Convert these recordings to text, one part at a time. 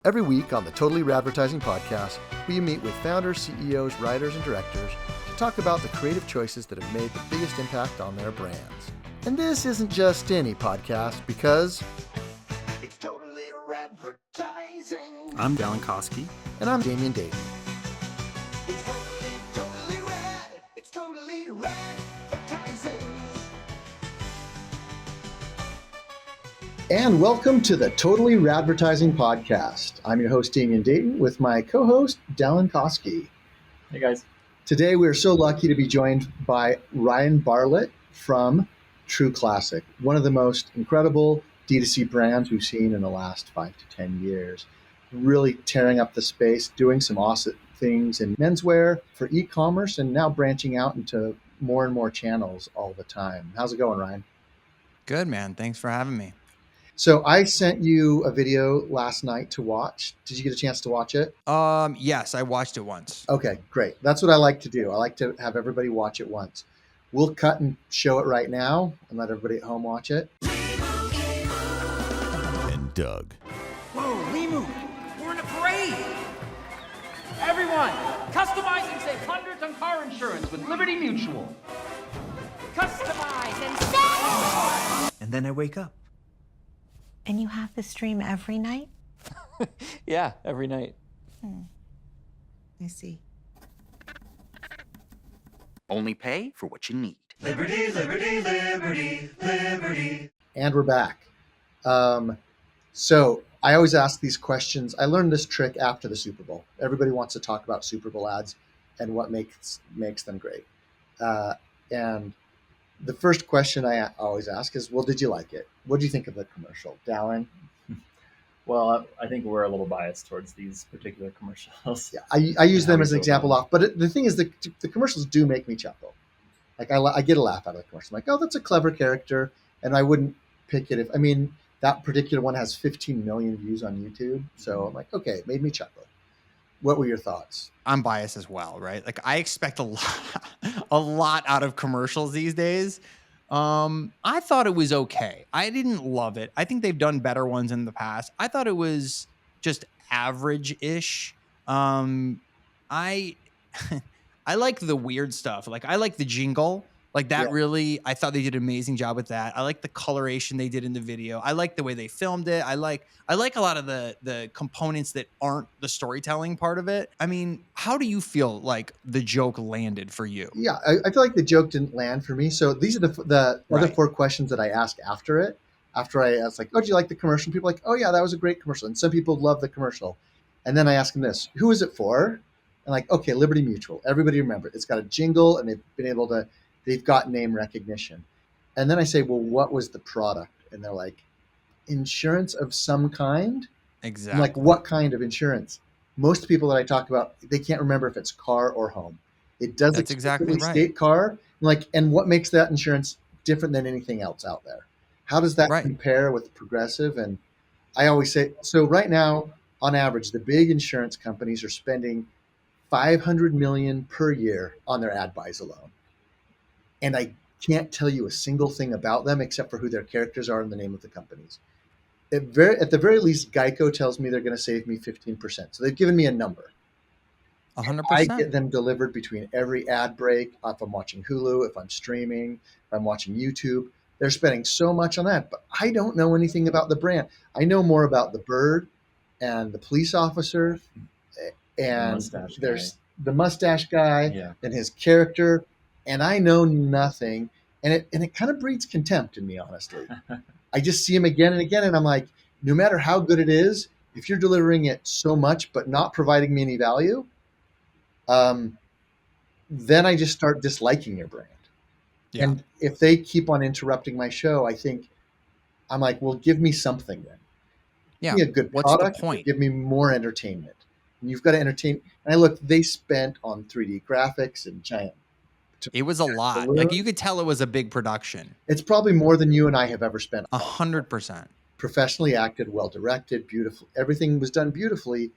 Every week on the Totally Radvertising podcast, we meet with founders, CEOs, writers, and directors to talk about the creative choices that have made the biggest impact on their brands. And this isn't just any podcast because it's totally radvertising. I'm Dallin Koski. And I'm Damian and Dallin. It's totally rad. It's totally radvertising. And welcome to the Totally Radvertising podcast. I'm your host, Damian Dayton, with my co-host, Dallin Koski. Hey, guys. Today, we're so lucky to be joined by Ryan Bartlett from True Classic, one of the most incredible D2C brands we've seen in the last 5 to 10 years. Really tearing up the space, doing some awesome things in menswear for e-commerce, and now branching out into more and more channels all the time. How's it going, Ryan? Good, man. Thanks for having me. So I sent you a video last night to watch. Did you get a chance to watch it? Yes, I watched it once. Okay, great. That's what I like to do. I like to have everybody watch it once. We'll cut and show it right now and let everybody at home watch it. And Doug. Whoa, Limu, we're in a parade. Everyone, customize and save hundreds on car insurance with Liberty Mutual. Customize and save. And then I wake up. And you have the stream every night? Yeah, every night. I see. Only pay for what you need. Liberty, liberty, liberty, liberty. And we're back. So I always ask these questions. I learned this trick after the Super Bowl. Everybody wants to talk about Super Bowl ads and what makes them great. And the first question I always ask is, well, did you like it? What do you think of the commercial? Dallin? Well, I think we're a little biased towards these particular commercials. Yeah, I use them as an example off. But the thing is, the commercials do make me chuckle. Like I get a laugh out of the commercial. I'm like, oh, that's a clever character. And I wouldn't pick it that particular one has 15 million views on YouTube. So I'm like, okay, it made me chuckle. What were your thoughts? I'm biased as well, right? Like I expect a lot out of commercials these days. I thought it was okay. I didn't love it. I think they've done better ones in the past. I thought it was just average-ish. I I like the weird stuff. Like I like the jingle. Like that really, I thought they did an amazing job with that. I like the coloration they did in the video. I like the way they filmed it. I like a lot of the components that aren't the storytelling part of it. I mean, how do you feel like the joke landed for you? Yeah, I feel like the joke didn't land for me. So these are the other 4 questions that I ask after it. After I ask, like, oh, do you like the commercial? People are like, oh, yeah, that was a great commercial. And some people love the commercial. And then I ask them this, who is it for? And like, okay, Liberty Mutual. Everybody remember it. It's got a jingle and they've got name recognition. And then I say, well, what was the product? And they're like, insurance of some kind. Exactly. I'm like, what kind of insurance? Most people that I talk about, they can't remember if it's car or home. It does That's exactly right. State car. Like, and what makes that insurance different than anything else out there? How does that compare with Progressive? And I always say, so right now, on average, the big insurance companies are spending $500 million per year on their ad buys alone. And I can't tell you a single thing about them except for who their characters are and the name of the companies. At the very least, Geico tells me they're going to save me 15%. So they've given me a number. 100%. I get them delivered between every ad break. If I'm watching Hulu, if I'm streaming, if I'm watching YouTube, they're spending so much on that. But I don't know anything about the brand. I know more about the bird and the police officer and there's the mustache guy and his character. And I know nothing, and it kind of breeds contempt in me, honestly. I just see him again and again, and I'm like, no matter how good it is, if you're delivering it so much but not providing me any value, then I just start disliking your brand. Yeah. And if they keep on interrupting my show, I think I'm like, well, give me something then. Yeah. Give me a good product. What's the point? Give me more entertainment. And you've got to entertain. And I look, they spent on 3D graphics and giant. It was a lot. Like you could tell it was a big production. It's probably more than you and I have ever spent. 100%. Professionally acted, well directed, beautiful. Everything was done beautifully.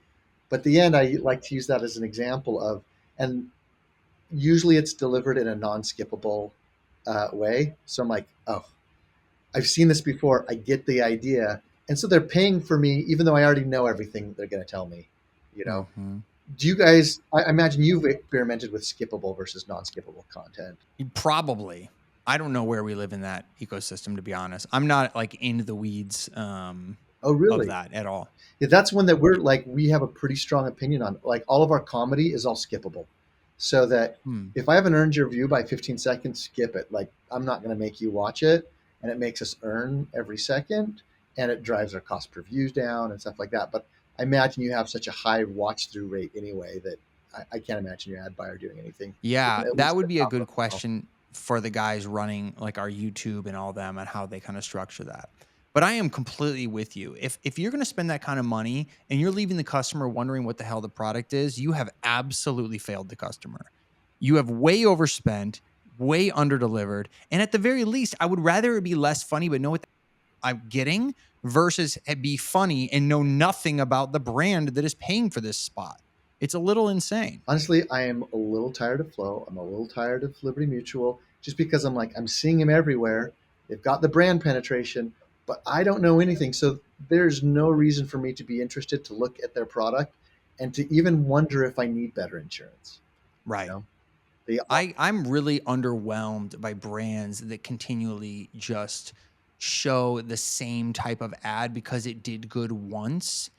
But at the end, I like to use that as an example of, and usually it's delivered in a non-skippable way. So I'm like, oh, I've seen this before. I get the idea. And so they're paying for me, even though I already know everything they're going to tell me. You know, Mhm. do you guys? I imagine you've experimented with skippable versus non-skippable content. Probably. I don't know where we live in that ecosystem, to be honest. I'm not like into the weeds Oh, of really? that at all. Yeah, that's one that we're like we have a pretty strong opinion on. Like all of our comedy is all skippable, so that Hmm. if I haven't earned your view by 15 seconds, skip it. Like I'm not going to make you watch it, and it makes us earn every second, and it drives our cost per views down and stuff like that. But I imagine you have such a high watch through rate anyway that I can't imagine your ad buyer doing anything. Yeah, At that least would at be a top good of the funnel. question for the guys running like our YouTube and all them and how they kind of structure that. But I am completely with you. If you're going to spend that kind of money and you're leaving the customer wondering what the hell the product is, you have absolutely failed the customer. You have way overspent, way underdelivered, and at the very least, I would rather it be less funny but know what I'm getting versus it be funny and know nothing about the brand that is paying for this spot. It's a little insane. Honestly, I am a little tired of Flow. I'm a little tired of Liberty Mutual just because I'm like, I'm seeing them everywhere. They've got the brand penetration, but I don't know anything. So there's no reason for me to be interested to look at their product and to even wonder if I need better insurance. You Right. know, they I'm really underwhelmed by brands that continually just show the same type of ad because it did good once.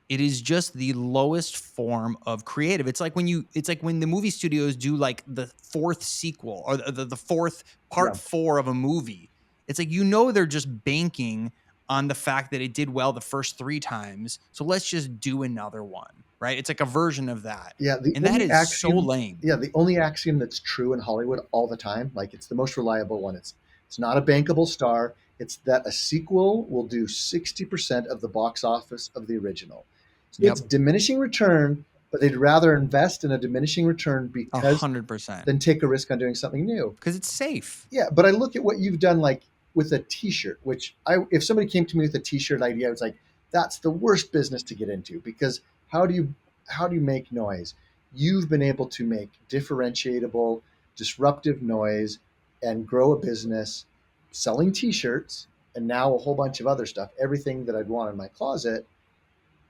It is just the lowest form of creative. It's like when the movie studios do like the fourth sequel or the fourth yeah, part 4 of a movie. It's like, you know, they're just banking on the fact that it did well the first 3 times. So let's just do another one, right? It's like a version of that. yeah. And that is so lame. The only axiom that's true in Hollywood all the time, like it's the most reliable one. It's not a bankable star. It's that a sequel will do 60% of the box office of the original. So it's Yep. diminishing return, but they'd rather invest in a diminishing return because 100%. than take a risk on doing something new. Because it's safe. Yeah, but I look at what you've done, like with a T-shirt. Which if somebody came to me with a T-shirt idea, I was like, that's the worst business to get into because how do you how do you make noise? You've been able to make differentiable, disruptive noise and grow a business selling T-shirts and now a whole bunch of other stuff, everything that I'd want in my closet.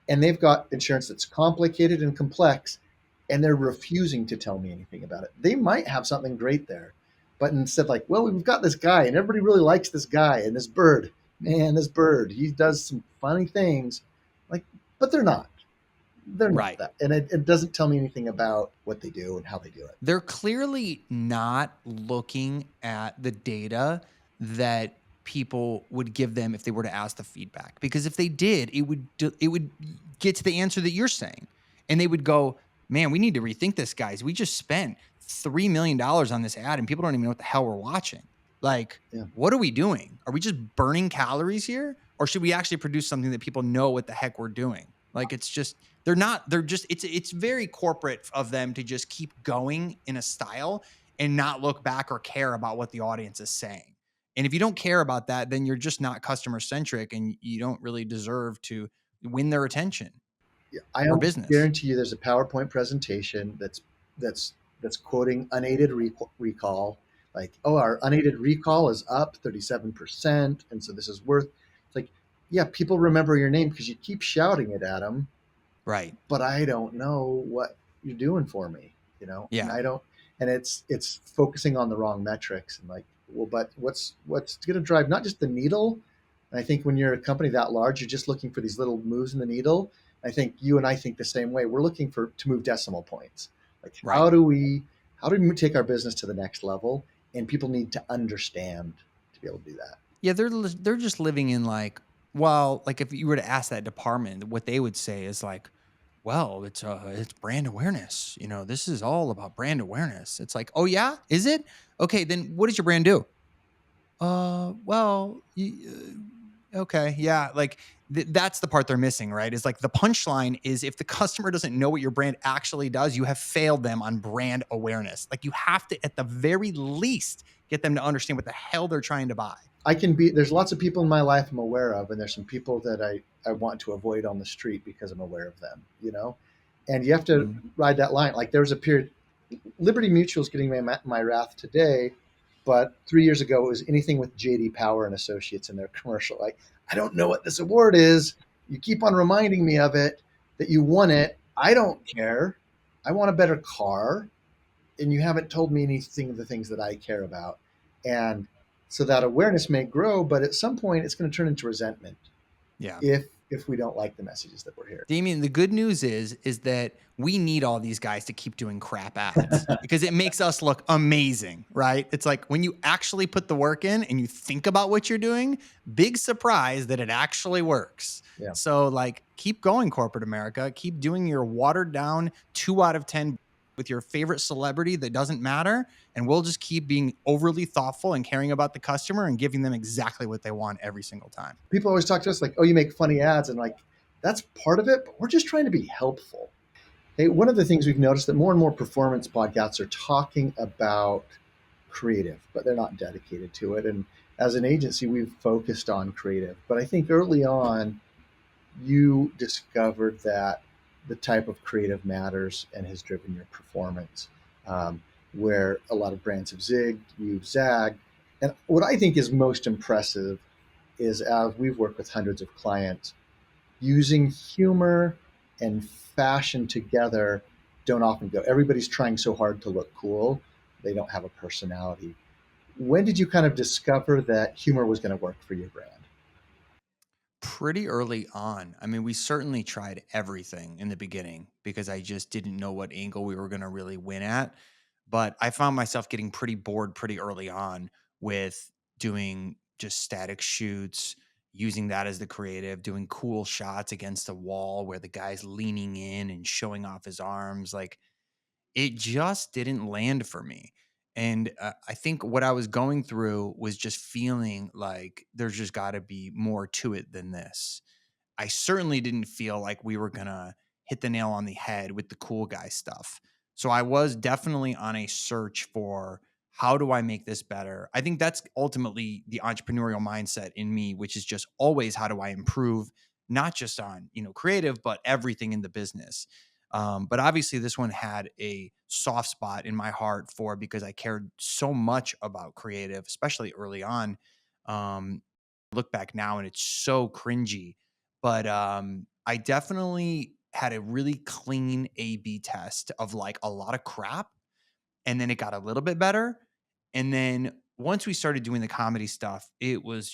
And they've got insurance that's complicated and complex, and they're refusing to tell me anything about it. They might have something great there, but instead, like, well, we've got this guy, and everybody really likes this guy and this bird. Man, this bird, he does some funny things, like, but they're not. They're not Right. that, and it doesn't tell me anything about what they do and how they do it. They're clearly not looking at the data that people would give them if they were to ask the feedback. Because if they did, it would get to the answer that you're saying, and they would go, "Man, we need to rethink this, guys. We just spent $3 million on this ad, and people don't even know what the hell we're watching. Like, Yeah. what are we doing? Are we just burning calories here, or should we actually produce something that people know what the heck we're doing?" Like, it's just they're just it's very corporate of them to just keep going in a style and not look back or care about what the audience is saying. And if you don't care about that, then you're just not customer centric and you don't really deserve to win their attention Yeah, I or almost business. guarantee you there's a PowerPoint presentation that's that's quoting unaided recall, like, oh, our unaided recall is up 37%, and so this is worth. It's like, yeah, people remember your name because you keep shouting it at them, Right. but I don't know what you're doing for me, and Yeah. I don't, and it's focusing on the wrong metrics, and like, well, but what's going to drive not just the needle. And I think when you're a company that large, you're just looking for these little moves in the needle. I think you and I think the same way. We're looking to move decimal points. Like Right. how do we take our business to the next level? And people need to understand to be able to do that. Yeah, they're just living in like, well, like if you were to ask that department, what they would say is like, well, it's brand awareness. You know, this is all about brand awareness. It's like, oh yeah, is it? Okay, then what does your brand do? Well, okay, yeah, like that's the part they're missing, right? Is like the punchline is if the customer doesn't know what your brand actually does, you have failed them on brand awareness. Like you have to, at the very least, get them to understand what the hell they're trying to buy. There's lots of people in my life I'm aware of, and there's some people that I want to avoid on the street because I'm aware of them. And you have to Mhm. ride that line. Like there was a period, Liberty Mutual is getting my wrath today, but 3 years ago it was anything with JD Power and Associates in their commercial. Like I don't know what this award is. You keep on reminding me of it, that you won it. I don't care. I want a better car. And you haven't told me anything of the things that I care about. And so that awareness may grow, but at some point it's going to turn into resentment Yeah. if we don't like the messages that we're hearing. Damian, the good news is that we need all these guys to keep doing crap ads because it makes us look amazing, right? It's like when you actually put the work in and you think about what you're doing, big surprise that it actually works. Yeah. So like keep going, corporate America. Keep doing your watered down 2 out of 10 with your favorite celebrity that doesn't matter. And we'll just keep being overly thoughtful and caring about the customer and giving them exactly what they want every single time. People always talk to us like, oh, you make funny ads. And like, that's part of it, but we're just trying to be helpful. Hey, one of the things we've noticed that more and more performance podcasts are talking about creative, but they're not dedicated to it. And as an agency, we've focused on creative. But I think early on, you discovered that the type of creative matters and has driven your performance. Where a lot of brands have zigged, you've zagged. And what I think is most impressive is as we've worked with hundreds of clients, using humor and fashion together don't often go. Everybody's trying so hard to look cool, they don't have a personality. When did you kind of discover that humor was going to work for your brand? Pretty early on. I mean, we certainly tried everything in the beginning because I just didn't know what angle we were going to really win at. But I found myself getting pretty bored pretty early on with doing just static shoots, using that as the creative, doing cool shots against a wall where the guy's leaning in and showing off his arms. Like, it just didn't land for me. And I think what I was going through was just feeling like there's just got to be more to it than this. I certainly didn't feel like we were going to hit the nail on the head with the cool guy stuff. So I was definitely on a search for how do I make this better? I think that's ultimately the entrepreneurial mindset in me, which is just always how do I improve, not just on, creative, but everything in the business. But obviously, this one had a soft spot in my heart for because I cared so much about creative, especially early on. Look back now and it's so cringy, but I definitely had a really clean A B test of like a lot of crap and then it got a little bit better. And then once we started doing the comedy stuff, it was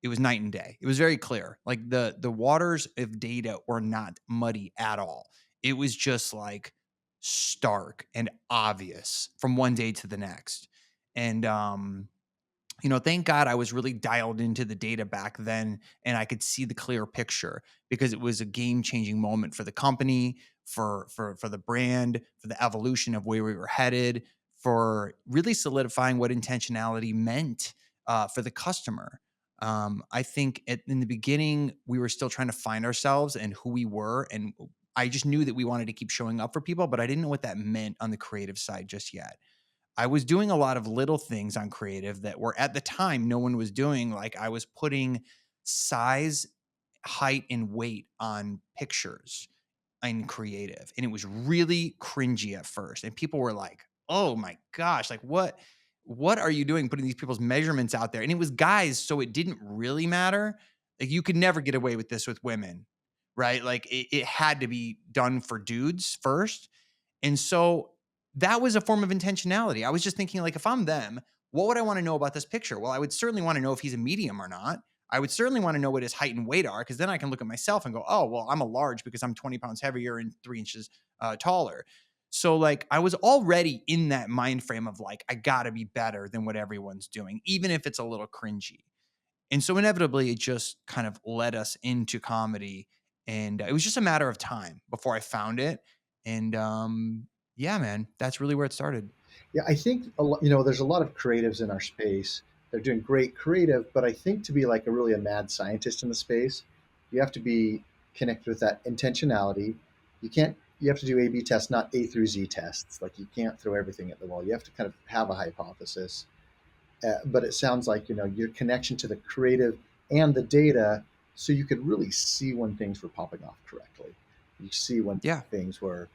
night and day. It was very clear. Like the waters of data were not muddy at all. It was just like stark and obvious from one day to the next. And thank God I was really dialed into the data back then and I could see the clear picture because it was a game-changing moment for the company, for the brand, for the evolution of where we were headed, for really solidifying what intentionality meant for the customer. I think in the beginning, we were still trying to find ourselves and who we were. And I just knew that we wanted to keep showing up for people, but I didn't know what that meant on the creative side just yet. I was doing a lot of little things on creative that were at the time no one was doing. Like I was putting size, height, and weight on pictures in creative. And it was really cringy at first. And people were like, oh my gosh, like what are you doing putting these people's measurements out there? And it was guys, so it didn't really matter. Like you could never get away with this with women, right? Like it had to be done for dudes first. And so that was a form of intentionality. I was just thinking, like, if I'm them, what would I want to know about this picture? Well, I would certainly want to know if he's a medium or not. I would certainly want to know what his height and weight are, because then I can look at myself and go, oh, well, I'm a large because I'm 20 pounds heavier and 3 inches taller. So, like, I was already in that mind frame of, like, I got to be better than what everyone's doing, even if it's a little cringy. And so inevitably, it just kind of led us into comedy. And it was just a matter of time before I found it. And yeah, man, that's really where it started. Yeah, I think there's a lot of creatives in our space. They're doing great creative, but I think to be like a mad scientist in the space, you have to be connected with that intentionality. You have to do A/B tests, not A through Z tests. Like you can't throw everything at the wall. You have to kind of have a hypothesis. But it sounds like your connection to the creative and the data, so you could really see when things were popping off correctly. You see when Yeah, things were.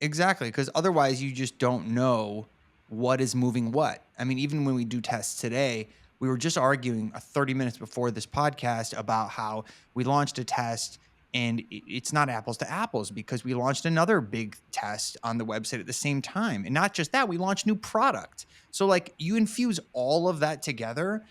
exactly. Because otherwise, you just don't know what is moving what. I mean, even when we do tests today, We were just arguing 30 minutes before this podcast about how we launched a test and it's not apples to apples because we launched another big test on the website at the same time. And not just that, we launched new product. So like you infuse all of that together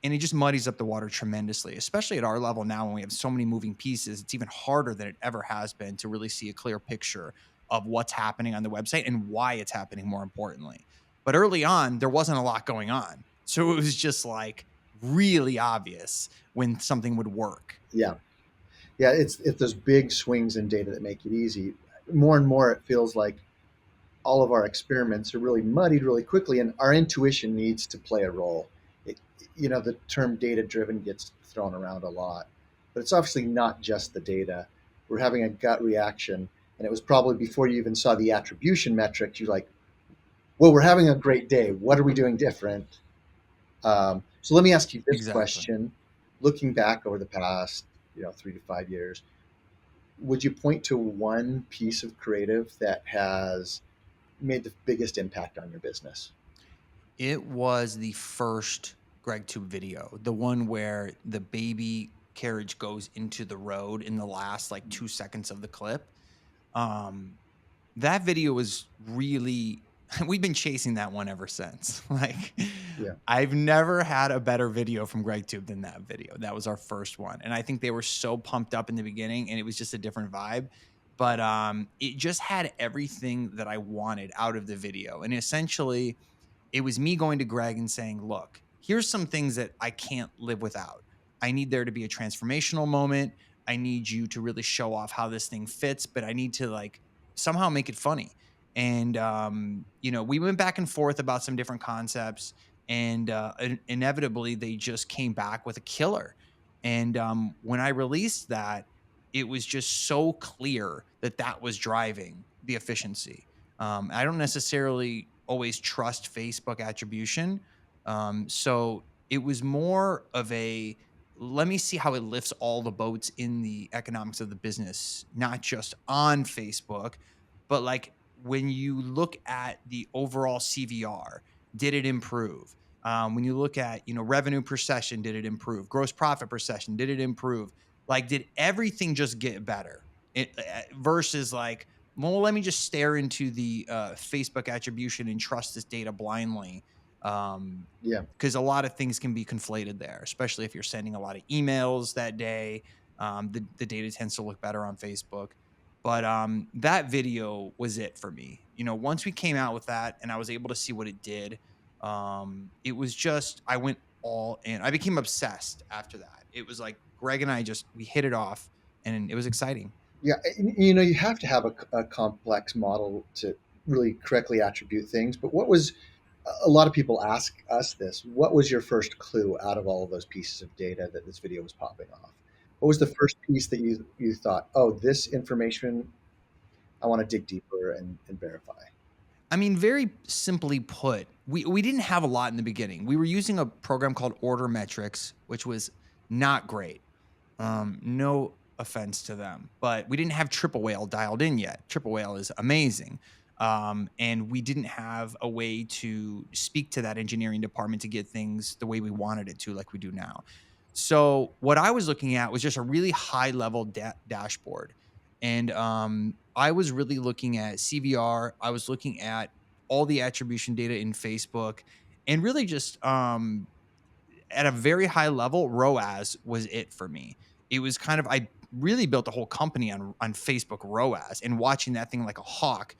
and it just muddies up the water tremendously, especially at our level now when we have so many moving pieces. It's even harder than it ever has been to really see a clear picture of what's happening on the website and why it's happening, more importantly. But early on, there wasn't a lot going on. So it was just like really obvious when something would work. Yeah. Yeah, it's those big swings in data that make it easy. More and more, it feels like all of our experiments are really muddied really quickly, and our intuition needs to play a role. It, the term data-driven gets thrown around a lot, but it's obviously not just the data. We're having a gut reaction, and it was probably before you even saw the attribution metrics, you're like, well, we're having a great day. What are we doing different? So let me ask you this Exactly. question. Looking back over the past, 3 to 5 years, would you point to one piece of creative that has made the biggest impact on your business? It was the first GregTube video, the one where the baby carriage goes into the road in the last like 2 seconds of the clip. That video was really, we've been chasing that one ever since. Like, Yeah. I've never had a better video from GregTube than that video. That was our first one. And I think they were so pumped up in the beginning and it was just a different vibe. But it just had everything that I wanted out of the video. And essentially, it was me going to Greg and saying, look, here's some things that I can't live without. I need there to be a transformational moment. I need you to really show off how this thing fits, but I need to like somehow make it funny. And, we went back and forth about some different concepts and inevitably they just came back with a killer. And when I released that, it was just so clear that that was driving the efficiency. I don't necessarily always trust Facebook attribution. So it was more of a, let me see how it lifts all the boats in the economics of the business, not just on Facebook, but like when you look at the overall CVR, did it improve? When you look at, revenue per session, did it improve? Gross profit per session, did it improve? Like, did everything just get better? Versus like, well, let me just stare into the Facebook attribution and trust this data blindly. Yeah. Because a lot of things can be conflated there, especially if you're sending a lot of emails that day. The data tends to look better on Facebook. But that video was it for me. Once we came out with that and I was able to see what it did, it was just, I went all in. I became obsessed after that. It was like Greg and I we hit it off and it was exciting. Yeah. You have to have a complex model to really correctly attribute things. But a lot of people ask us this, what was your first clue out of all of those pieces of data that this video was popping off? What was the first piece that you thought, oh, this information, I want to dig deeper and verify? I mean, very simply put, we didn't have a lot in the beginning. We were using a program called Order Metrics, which was not great. No offense to them, but we didn't have Triple Whale dialed in yet. Triple Whale is amazing. And we didn't have a way to speak to that engineering department to get things the way we wanted it to, like we do now. So what I was looking at was just a really high level dashboard. And I was really looking at CVR. I was looking at all the attribution data in Facebook and really just at a very high level, ROAS was it for me. It was kind of, I really built a whole company on Facebook ROAS and watching that thing like a hawk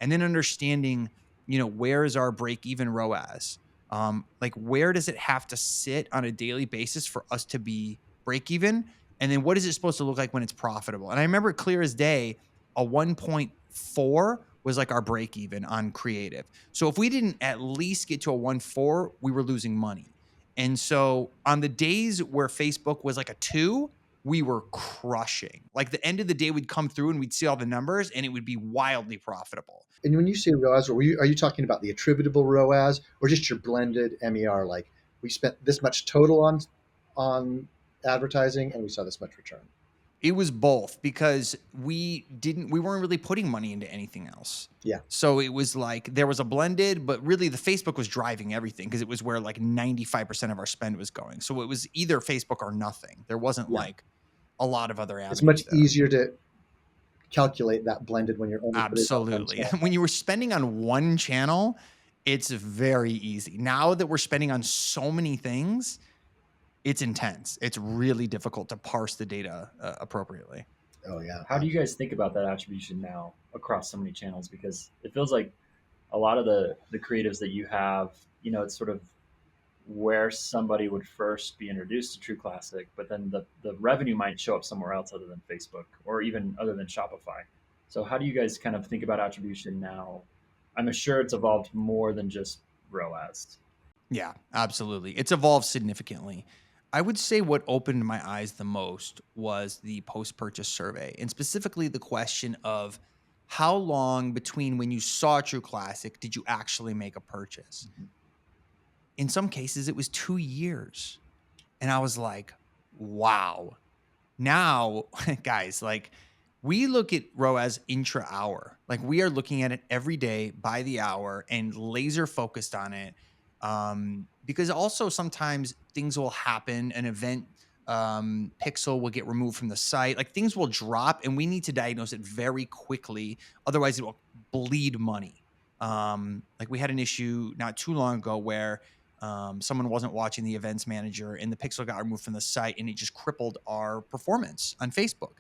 and then understanding, where is our break even ROAS? Like where does it have to sit on a daily basis for us to be break even? And then what is it supposed to look like when it's profitable? And I remember clear as day, a 1.4 was like our break even on creative. So if we didn't at least get to a 1.4, we were losing money. And so on the days where Facebook was like a 2, we were crushing. Like the end of the day, we'd come through and we'd see all the numbers and it would be wildly profitable. And when you say ROAS, are you talking about the attributable ROAS or just your blended MER? Like we spent this much total on advertising and we saw this much return. It was both because we weren't really putting money into anything else. Yeah. So it was like there was a blended, but really the Facebook was driving everything because it was where like 95% of our spend was going. So it was either Facebook or nothing. There wasn't Yeah. like a lot of other It's avenues much there. easier to calculate that blended when you're only putting it on one Absolutely. channel. When you were spending on one channel, it's very easy. Now that we're spending on so many things, it's intense. It's really difficult to parse the data appropriately. Oh yeah. How do you guys think about that attribution now across so many channels? Because it feels like a lot of the creatives that you have, you know, it's sort of where somebody would first be introduced to True Classic, but then the revenue might show up somewhere else other than Facebook or even other than Shopify. So how do you guys kind of think about attribution now? I'm sure it's evolved more than just ROAS. Yeah, absolutely. It's evolved significantly. I would say what opened my eyes the most was the post-purchase survey, and specifically the question of how long between when you saw True Classic did you actually make a purchase? In some cases, it was 2 years. And I was like, wow. Now, guys, like we look at ROAS intra hour. Like we are looking at it every day by the hour and laser focused on it. Because also sometimes things will happen, an event pixel will get removed from the site, like things will drop and we need to diagnose it very quickly. Otherwise it will bleed money. Like we had an issue not too long ago where someone wasn't watching the events manager and the pixel got removed from the site and it just crippled our performance on Facebook.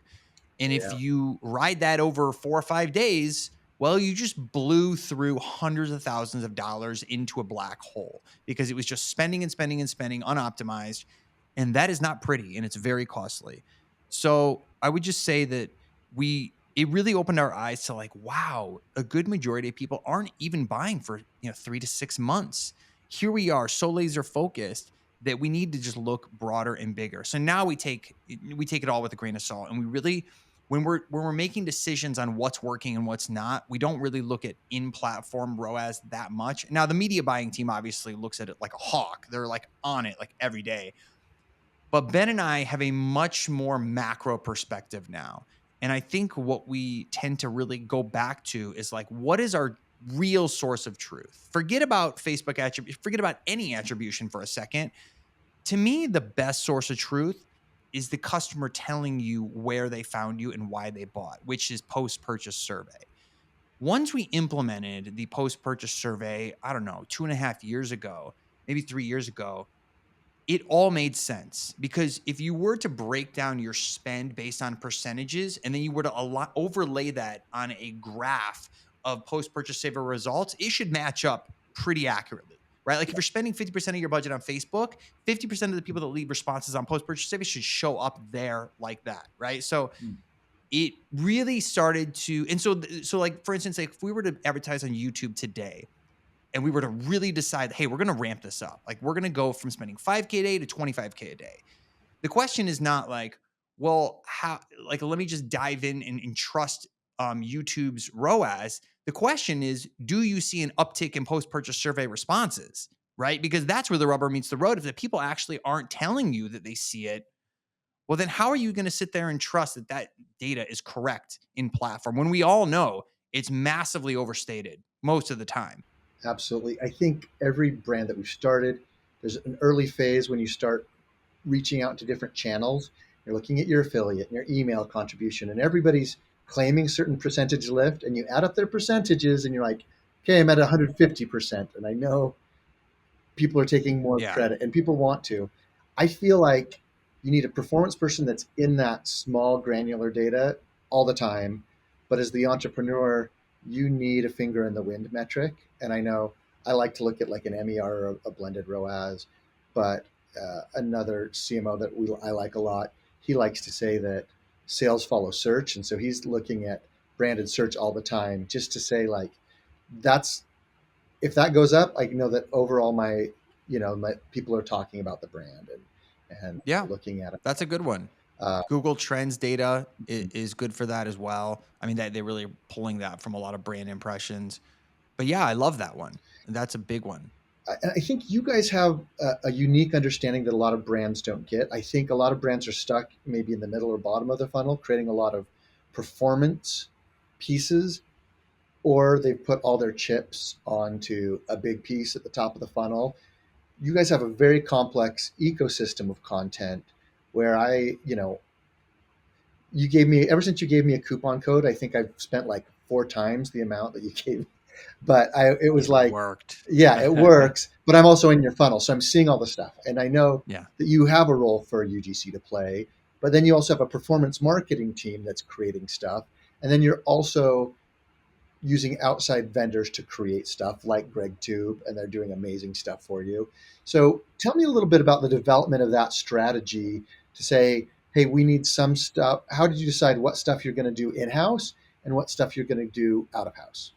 And if you ride that over 4 or 5 days, well, you just blew through hundreds of thousands of dollars into a black hole because it was just spending and spending and spending unoptimized. And that is not pretty and it's very costly. So I would just say that it really opened our eyes to like, wow, a good majority of people aren't even buying for 3 to 6 months. Here we are so laser focused that we need to just look broader and bigger. So now we take it all with a grain of salt, and we really, when we're making decisions on what's working and what's not, we don't really look at in-platform ROAS that much. Now the media buying team obviously looks at it like a hawk. They're like on it like every day. But Ben and I have a much more macro perspective now. And I think what we tend to really go back to is like, what is our real source of truth? Forget about Facebook attribution, forget about any attribution for a second. To me, the best source of truth is the customer telling you where they found you and why they bought, which is post-purchase survey. Once we implemented the post-purchase survey, I don't know, 2.5 years ago, maybe 3 years ago, it all made sense, because if you were to break down your spend based on percentages and then you were to overlay that on a graph of post-purchase survey results, it should match up pretty accurately, right? Like if you're spending 50% of your budget on Facebook, 50% of the people that leave responses on post-purchase survey should show up there like that, right? So it really started to, and so like for instance, like if we were to advertise on YouTube today, and we were to really decide, hey, we're going to ramp this up. Like we're going to go from spending $5K a day to $25K a day. The question is not like, well, how, like, let me just dive in and trust YouTube's ROAS. The question is, do you see an uptick in post-purchase survey responses, right? Because that's where the rubber meets the road. If the people actually aren't telling you that they see it, well, then how are you going to sit there and trust that that data is correct in platform when we all know it's massively overstated most of the time? Absolutely. I think every brand that we've started, there's an early phase when you start reaching out to different channels. You're looking at your affiliate and your email contribution, and everybody's claiming certain percentage lift, and you add up their percentages and you're like, okay, I'm at 150%. And I know people are taking more credit and people want to. I feel like you need a performance person that's in that small granular data all the time. But as the entrepreneur, you need a finger in the wind metric. And I know I like to look at like an MER or a blended ROAS, but another CMO that I like a lot, he likes to say that sales follow search. And so he's looking at branded search all the time just to say like, that's, if that goes up, I know that overall my people are talking about the brand and looking at it. That's a good one. Google Trends data is good for that as well. I mean, they're really pulling that from a lot of brand impressions. But yeah, I love that one. That's a big one. I think you guys have a unique understanding that a lot of brands don't get. I think a lot of brands are stuck maybe in the middle or bottom of the funnel, creating a lot of performance pieces, or they've put all their chips onto a big piece at the top of the funnel. You guys have a very complex ecosystem of content where you gave me, ever since you gave me a coupon code, I think I've spent like 4 times the amount that you gave me. But it was It like, worked. yeah, it works, but I'm also in your funnel. So I'm seeing all the stuff. And I know Yeah. that you have a role for UGC to play, but then you also have a performance marketing team that's creating stuff. And then you're also using outside vendors to create stuff like GregTube, and they're doing amazing stuff for you. So tell me a little bit about the development of that strategy to say, hey, we need some stuff. How did you decide what stuff you're going to do in-house and what stuff you're going to do out of house?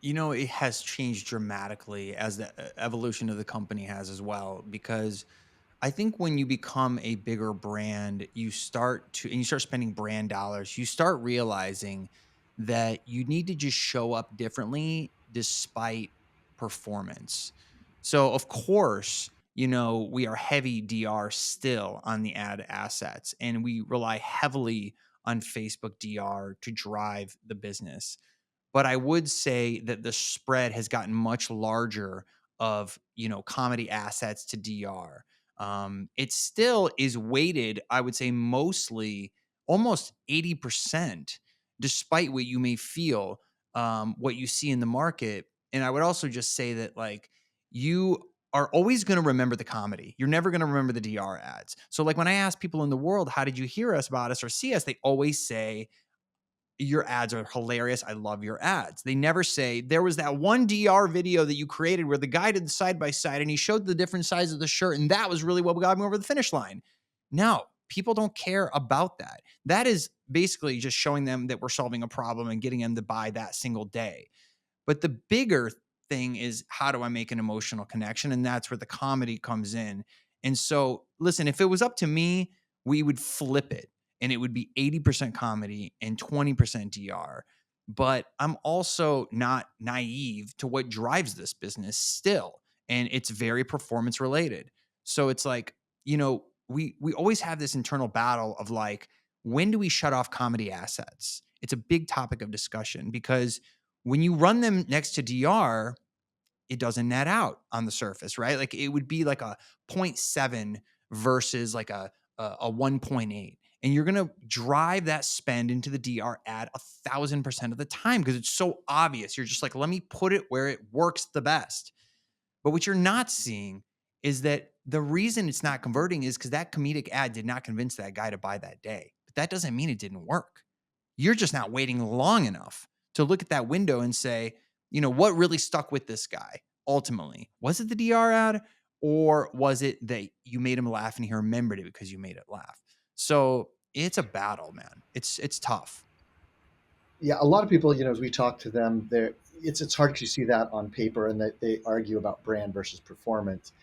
It has changed dramatically as the evolution of the company has as well, because I think when you become a bigger brand, and you start spending brand dollars, you start realizing that you need to just show up differently despite performance. So, of course, we are heavy DR still on the ad assets, and we rely heavily on Facebook DR to drive the business. But I would say that the spread has gotten much larger of, comedy assets to DR. It still is weighted, I would say, mostly almost 80%, despite what you may feel, what you see in the market. And I would also just say that, like, you are always going to remember the comedy. You're never going to remember the DR ads. So, like, when I ask people in the world, how did you hear us about us or see us? They always say, your ads are hilarious. I love your ads. They never say there was that one DR video that you created where the guy did the side by side and he showed the different sides of the shirt, and that was really what got me over the finish line. No, people don't care about that. That is basically just showing them that we're solving a problem and getting them to buy that single day. But the bigger thing is, how do I make an emotional connection? And that's where the comedy comes in. And so, listen, if it was up to me, we would flip it and it would be 80% comedy and 20% DR. But I'm also not naive to what drives this business still. And it's very performance related. So it's like, we always have this internal battle of like, when do we shut off comedy assets? It's a big topic of discussion because when you run them next to DR, it doesn't net out on the surface, right? Like it would be like a zero point 0.7 versus like a 1.8. And you're going to drive that spend into the DR ad 1,000% of the time because it's so obvious. You're just like, let me put it where it works the best. But what you're not seeing is that the reason it's not converting is because that comedic ad did not convince that guy to buy that day. But that doesn't mean it didn't work. You're just not waiting long enough to look at that window and say, what really stuck with this guy ultimately? Was it the DR ad, or was it that you made him laugh and he remembered it because you made it laugh? So it's a battle, man. It's tough. Yeah, a lot of people, as we talk to them, it's hard to see that on paper, and that they argue about brand versus performance.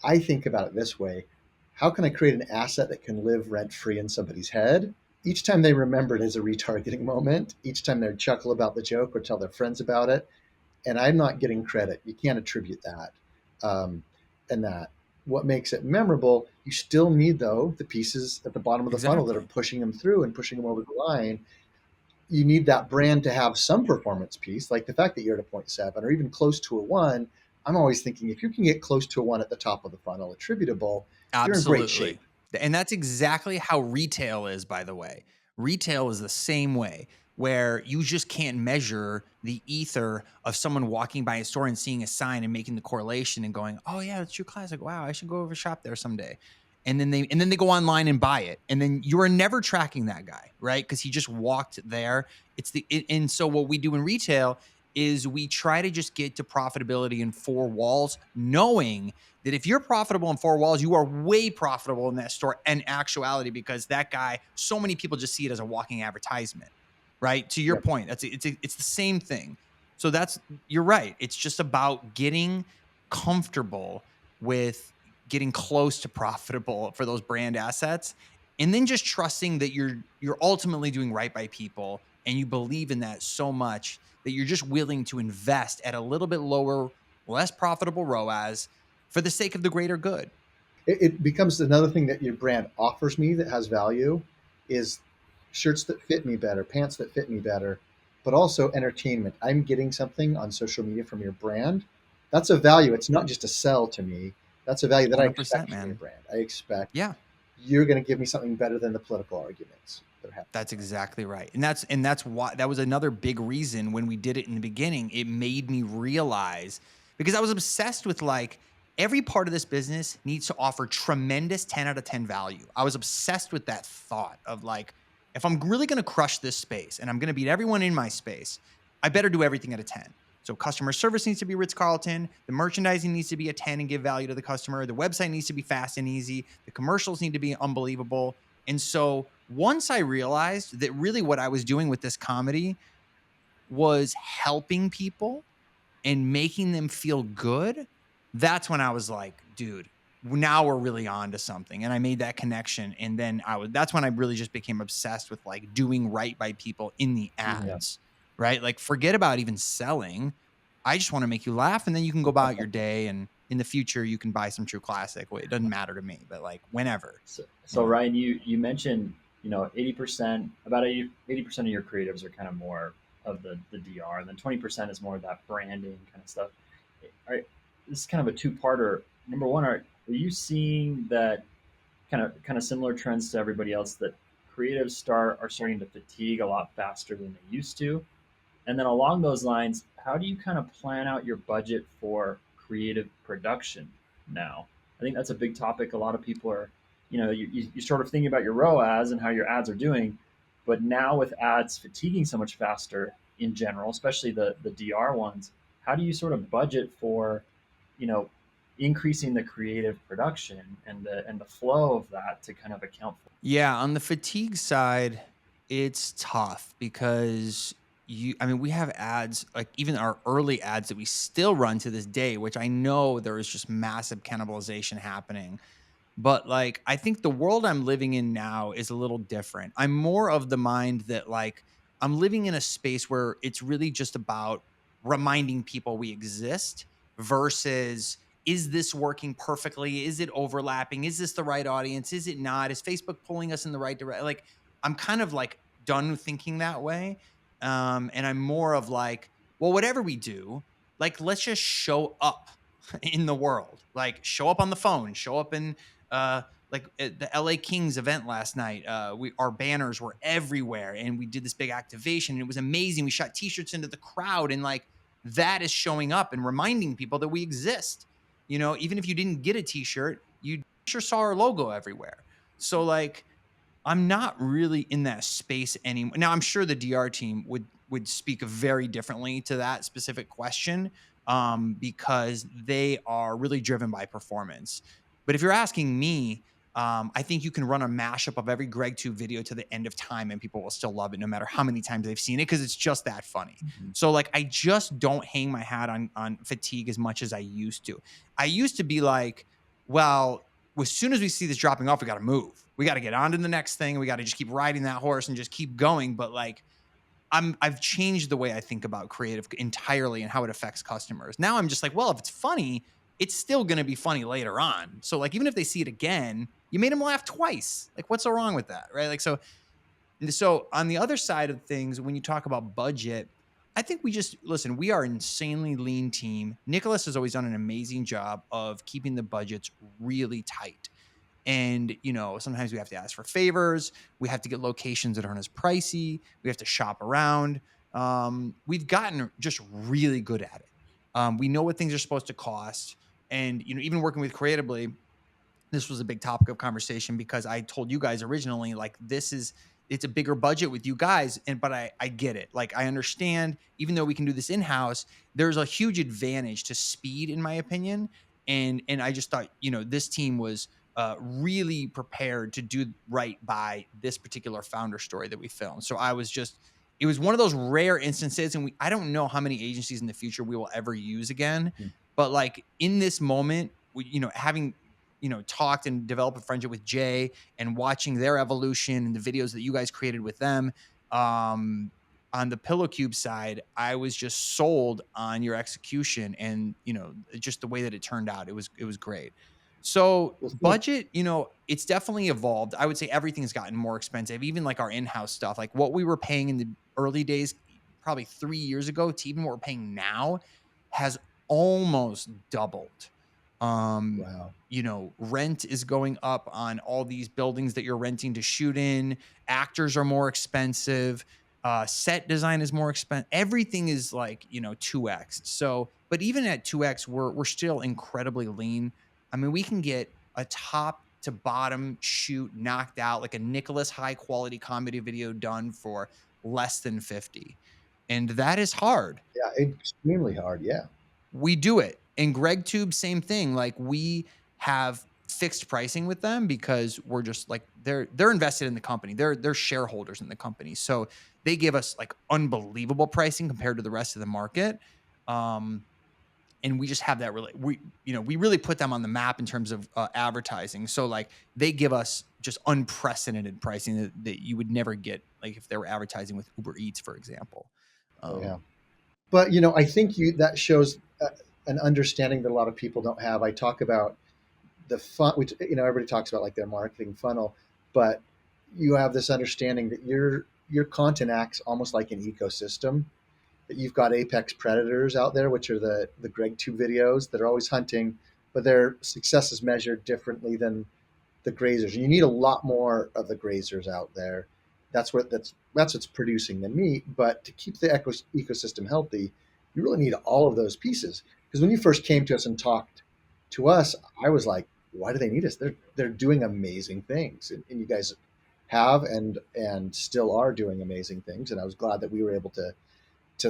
I think about it this way: how can I create an asset that can live rent free in somebody's head? Each time they remember it as a retargeting moment, each time they chuckle about the joke or tell their friends about it, and I'm not getting credit. You can't attribute that. And that what makes it memorable, you still need, though, the pieces at the bottom of the funnel that are Exactly. pushing them through and pushing them over the line. You need that brand to have some performance piece, like the fact that you're at a 0.7 or even close to a 1. I'm always thinking if you can get close to a 1 at the top of the funnel attributable, you're in great Absolutely. shape. And that's exactly how retail is, by the way. Retail is the same way, where you just can't measure the ether of someone walking by a store and seeing a sign and making the correlation and going, "Oh yeah, it's your classic. Wow, I should go over shop there someday." And then they go online and buy it. And then you are never tracking that guy, right? Because he just walked there. And so what we do in retail is we try to just get to profitability in four walls, knowing that if you're profitable in four walls, you are way profitable in that store in actuality, because that guy, so many people just see it as a walking advertisement, right? To your Yep. point, it's the same thing. So you're right. It's just about getting comfortable with getting close to profitable for those brand assets, and then just trusting that you're ultimately doing right by people, and you believe in that so much that you're just willing to invest at a little bit lower less profitable ROAS for the sake of the greater good. It becomes another thing that your brand offers me that has value is shirts that fit me better, pants that fit me better, but also entertainment. I'm getting something on social media from your brand. That's a value. It's not just a sell to me. That's a value that I 100%, expect from your man. brand. I expect Yeah. you're going to give me something better than the political arguments that are happening. That's exactly right. And that's why that was another big reason when we did it in the beginning. It made me realize, because I was obsessed with like every part of this business needs to offer tremendous 10 out of 10 value. I was obsessed with that thought of like, if I'm really going to crush this space and I'm going to beat everyone in my space, I better do everything at a 10. So customer service needs to be Ritz-Carlton. The merchandising needs to be a 10 and give value to the customer. The website needs to be fast and easy. The commercials need to be unbelievable. And so once I realized that really what I was doing with this comedy was helping people and making them feel good, that's when I was like, dude, now we're really on to something. And I made that connection. And then that's when I really just became obsessed with like doing right by people in the ads, right? Like forget about even selling. I just want to make you laugh. And then you can go about your day. And in the future, you can buy some True Classic. Well, it doesn't matter to me, but like whenever. So Ryan, you mentioned 80%, about 80% of your creatives are kind of more of the DR, and then 20% is more of that branding kind of stuff. This is kind of a two-parter. Number one, are you seeing that kind of similar trends to everybody else, that creatives are starting to fatigue a lot faster than they used to? And then along those lines, how do you kind of plan out your budget for creative production now? I think that's a big topic. A lot of people are, you're sort of thinking about your ROAS and how your ads are doing, but now with ads fatiguing so much faster in general, especially the DR ones, how do you sort of budget for, you know, increasing the creative production and the flow of that to kind of account for? Yeah, on the fatigue side, it's tough because we have ads, like even our early ads that we still run to this day, which I know there is just massive cannibalization happening. But like, I think the world I'm living in now is a little different. I'm more of the mind that like, I'm living in a space where it's really just about reminding people we exist versus is this working perfectly? Is it overlapping? Is this the right audience? Is it not? Is Facebook pulling us in the right direction? Like, I'm kind of like done thinking that way. And I'm more of like, well, whatever we do, like, let's just show up in the world, like show up on the phone, show up in, like at the LA Kings event last night, our banners were everywhere and we did this big activation and it was amazing. We shot t-shirts into the crowd and like that is showing up and reminding people that we exist. Even if you didn't get a t-shirt, you sure saw our logo everywhere. So like, I'm not really in that space anymore. Now I'm sure the DR team would speak very differently to that specific question, because they are really driven by performance. But if you're asking me, I think you can run a mashup of every GregTube video to the end of time and people will still love it no matter how many times they've seen it, because it's just that funny. Mm-hmm. So like, I just don't hang my hat on fatigue as much as I used to. I used to be like, well, as soon as we see this dropping off, we got to move. We got to get on to the next thing. We got to just keep riding that horse and just keep going. But like, I've changed the way I think about creative entirely and how it affects customers. Now I'm just like, well, if it's funny, it's still going to be funny later on. So like, even if they see it again, you made them laugh twice. Like, what's so wrong with that? Right. Like, so on the other side of things, when you talk about budget, I think we are an insanely lean team. Nicholas has always done an amazing job of keeping the budgets really tight. And, sometimes we have to ask for favors. We have to get locations that aren't as pricey. We have to shop around. We've gotten just really good at it. We know what things are supposed to cost. And, even working with Creatively, this was a big topic of conversation because I told you guys originally, like, it's a bigger budget with you guys. But I get it. Like, I understand, even though we can do this in-house, there's a huge advantage to speed, in my opinion. And I just thought, this team was really prepared to do right by this particular founder story that we filmed. So it was one of those rare instances. And I don't know how many agencies in the future we will ever use again. Mm-hmm. But like in this moment, having, talked and developed a friendship with Jay and watching their evolution and the videos that you guys created with them, on the Pillow Cube side, I was just sold on your execution and, just the way that it turned out. It was great. So Well, thank budget, it's definitely evolved. I would say everything's gotten more expensive, even like our in-house stuff. Like what we were paying in the early days, probably 3 years ago, to even what we're paying now has almost doubled. Um, Wow. Rent is going up on all these buildings that you're renting to shoot in. Actors are more expensive. Set design is more expensive. Everything is like 2x. So, but even at 2x, we're still incredibly lean. I mean, we can get a top to bottom shoot knocked out, like a Nicholas high quality comedy video done for less than 50. And that is hard. Yeah, extremely hard. Yeah. We do it. And GregTube, same thing. Like we have fixed pricing with them because we're just like they're invested in the company. They're shareholders in the company. So they give us like unbelievable pricing compared to the rest of the market. And we just have that really we really put them on the map in terms of advertising. So like they give us just unprecedented pricing that you would never get like if they were advertising with Uber Eats, for example. Oh, yeah. But I think that shows an understanding that a lot of people don't have. I talk about the fun, which everybody talks about like their marketing funnel, but you have this understanding that your content acts almost like an ecosystem. That you've got apex predators out there, which are the GregTube videos that are always hunting, but their success is measured differently than the grazers. And you need a lot more of the grazers out there. That's what's producing the meat. But to keep the ecosystem healthy, you really need all of those pieces. Because when you first came to us and talked to us, I was like, why do they need us? They're doing amazing things, and you guys have and still are doing amazing things. And I was glad that we were able to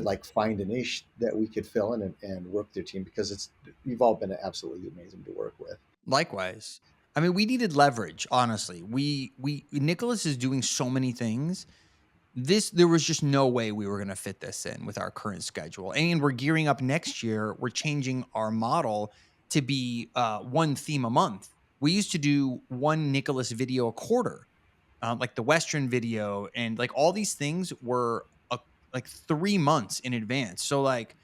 like find a niche that we could fill in and work with your team, because you've all been absolutely amazing to work with. Likewise. I mean, we needed leverage, honestly. We Nicholas is doing so many things. There was just no way we were going to fit this in with our current schedule. And we're gearing up next year. We're changing our model to be one theme a month. We used to do one Nicholas video a quarter, like the Western video, and like all these things were like 3 months in advance. So like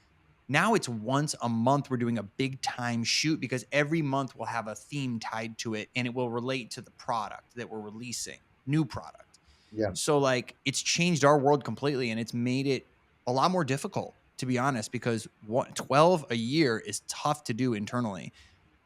now it's once a month we're doing a big time shoot, because every month we'll have a theme tied to it and it will relate to the product that we're releasing, new product. Yeah. So like it's changed our world completely, and it's made it a lot more difficult, to be honest, because 12 a year is tough to do internally.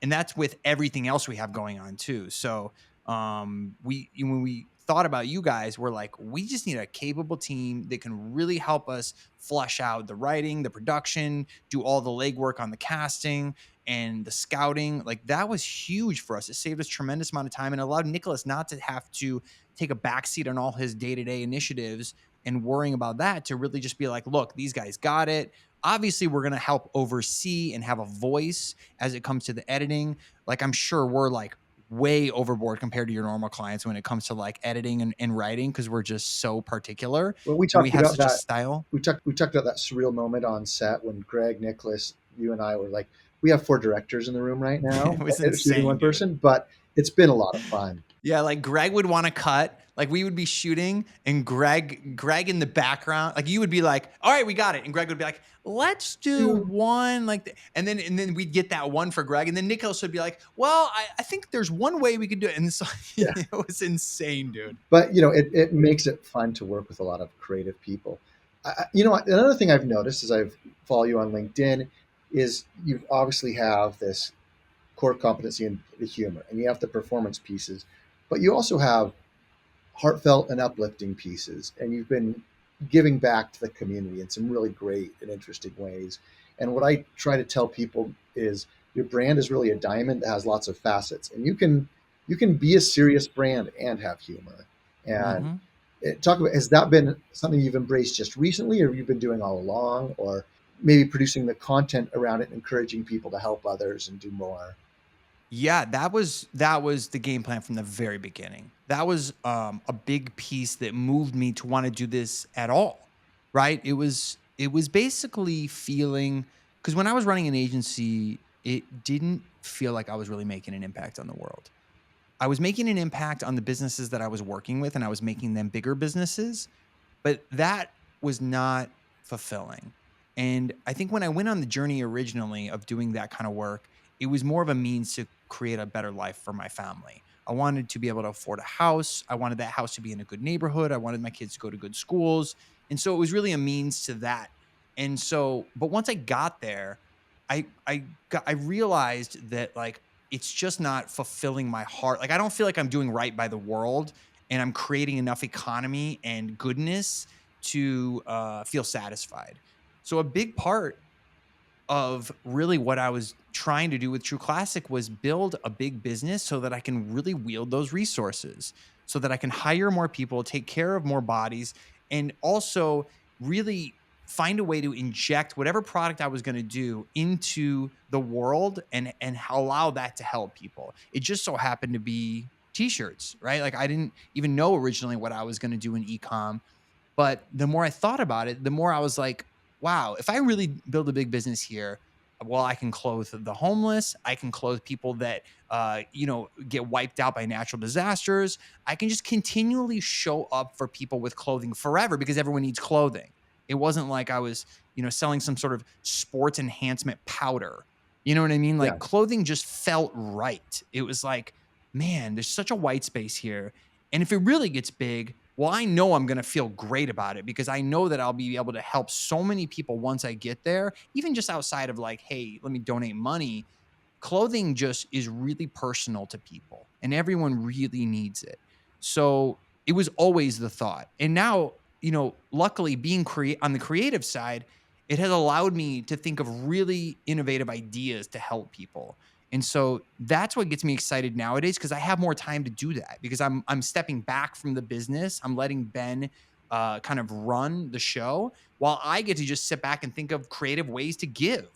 And that's with everything else we have going on too. So when we thought about you guys, we're like, we just need a capable team that can really help us flush out the writing, the production, do all the legwork on the casting and the scouting. Like that was huge for us. It saved us tremendous amount of time and allowed Nicholas not to have to take a backseat on all his day-to-day initiatives and worrying about that, to really just be like, look, these guys got it. Obviously, we're going to help oversee and have a voice as it comes to the editing. Like I'm sure we're like way overboard compared to your normal clients when it comes to like editing and writing, because we're just so particular. Well, we And we talked have about such a that. style. We talked about that surreal moment on set when Greg, Nicholas, you and I were like, we have 4 directors in the room right now. It was Shooting one insane, dude. person, but it's been a lot of fun. Yeah, like Greg would want to cut. Like we would be shooting and Greg in the background, like you would be like, all right, we got it. And Greg would be like, let's do one like and then we'd get that one for Greg. And then Nicholas would be like, well, I think there's one way we could do it. And so Yeah. it was insane, dude. But it makes it fun to work with a lot of creative people. Another thing I've noticed as I've follow you on LinkedIn is you obviously have this core competency in the humor, and you have the performance pieces, but you also have heartfelt and uplifting pieces, and you've been giving back to the community in some really great and interesting ways. And what I try to tell people is your brand is really a diamond that has lots of facets, and you can be a serious brand and have humor. And talk about, has that been something you've embraced just recently, or have you been doing all along, or maybe producing the content around it and encouraging people to help others and do more? Yeah, that was the game plan from the very beginning. That was a big piece that moved me to want to do this at all. Right? It was basically feeling, because when I was running an agency, it didn't feel like I was really making an impact on the world. I was making an impact on the businesses that I was working with, and I was making them bigger businesses. But that was not fulfilling. And I think when I went on the journey originally of doing that kind of work, it was more of a means to create a better life for my family. I wanted to be able to afford a house. I wanted that house to be in a good neighborhood. I wanted my kids to go to good schools. And so it was really a means to that. And so, but once I got there, I realized that like it's just not fulfilling my heart. Like I don't feel like I'm doing right by the world and I'm creating enough economy and goodness to feel satisfied. So a big part of really what I was trying to do with True Classic was build a big business so that I can really wield those resources, so that I can hire more people, take care of more bodies, and also really find a way to inject whatever product I was going to do into the world and allow that to help people. It just so happened to be t-shirts, right? Like I didn't even know originally what I was going to do in ecom, but the more I thought about it, the more I was like, wow, if I really build a big business here, well, I can clothe the homeless. I can clothe people that, get wiped out by natural disasters. I can just continually show up for people with clothing forever because everyone needs clothing. It wasn't like I was, selling some sort of sports enhancement powder. You know what I mean? Yeah. Like clothing just felt right. It was like, man, there's such a white space here. And if it really gets big, well, I know I'm going to feel great about it because I know that I'll be able to help so many people once I get there, even just outside of like, hey, let me donate money. Clothing just is really personal to people and everyone really needs it. So it was always the thought. And now, luckily being on the creative side, it has allowed me to think of really innovative ideas to help people. And so that's what gets me excited nowadays because I have more time to do that because I'm stepping back from the business. I'm letting Ben kind of run the show while I get to just sit back and think of creative ways to give.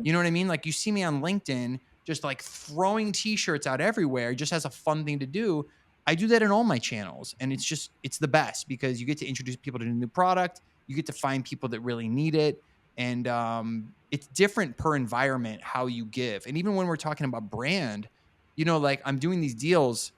You know what I mean? Like you see me on LinkedIn just like throwing t-shirts out everywhere just as a fun thing to do. I do that in all my channels and it's the best because you get to introduce people to a new product. You get to find people that really need it. And it's different per environment how you give. And even when we're talking about brand, like I'm doing these deals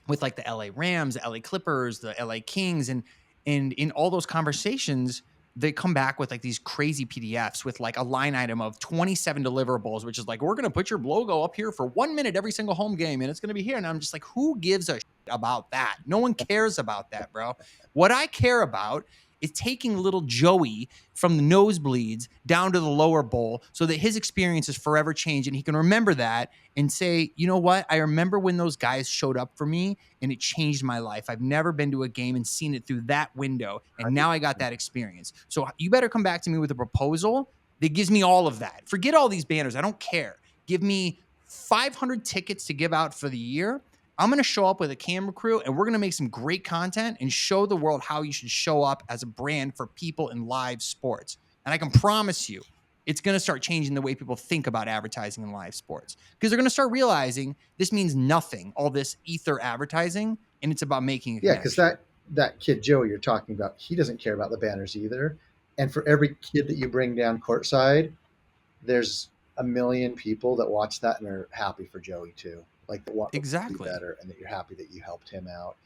with like the LA Rams, the LA Clippers, the LA Kings, and in all those conversations, they come back with like these crazy PDFs with like a line item of 27 deliverables, which is like, we're going to put your logo up here for 1 minute every single home game, and it's going to be here. And I'm just like, who gives a shit about that? No one cares about that, bro. What I care about is taking little Joey from the nosebleeds down to the lower bowl so that his experience is forever changed and he can remember that and say, you know what? I remember when those guys showed up for me and it changed my life. I've never been to a game and seen it through that window. And now I got that experience. So you better come back to me with a proposal that gives me all of that. Forget all these banners. I don't care. Give me 500 tickets to give out for the year. I'm going to show up with a camera crew and we're going to make some great content and show the world how you should show up as a brand for people in live sports. And I can promise you, it's going to start changing the way people think about advertising in live sports because they're going to start realizing this means nothing, all this ether advertising, and it's about making a Yeah, because connection. that kid Joey you're talking about, he doesn't care about the banners either. And for every kid that you bring down courtside, there's a million people that watch that and are happy for Joey too. Like that want to be Exactly. better and that you're happy that you helped him out.